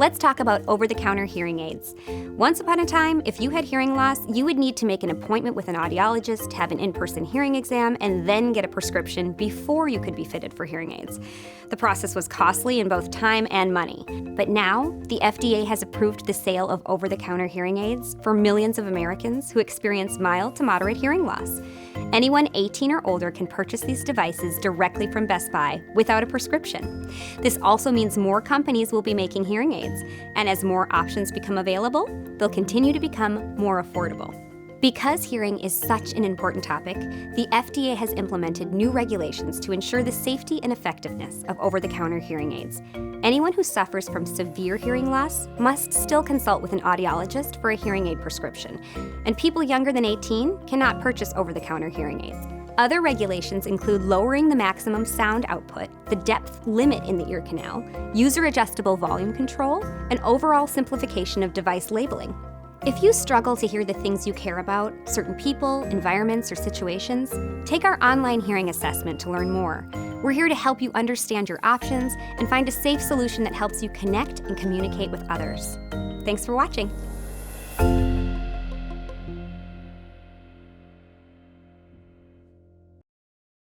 Let's talk about over-the-counter hearing aids. Once upon a time, if you had hearing loss, you would need to make an appointment with an audiologist, have an in-person hearing exam, and then get a prescription before you could be fitted for hearing aids. The process was costly in both time and money. But now, the FDA has approved the sale of over-the-counter hearing aids for millions of Americans who experience mild to moderate hearing loss. Anyone 18 or older can purchase these devices directly from Best Buy without a prescription. This also means more companies will be making hearing aids, and as more options become available, they'll continue to become more affordable. Because hearing is such an important topic, the FDA has implemented new regulations to ensure the safety and effectiveness of over-the-counter hearing aids. Anyone who suffers from severe hearing loss must still consult with an audiologist for a hearing aid prescription, and people younger than 18 cannot purchase over-the-counter hearing aids. Other regulations include lowering the maximum sound output, the depth limit in the ear canal, user-adjustable volume control, and overall simplification of device labeling. If you struggle to hear the things you care about, certain people, environments, or situations, take our online hearing assessment to learn more. We're here to help you understand your options and find a safe solution that helps you connect and communicate with others. Thanks for watching.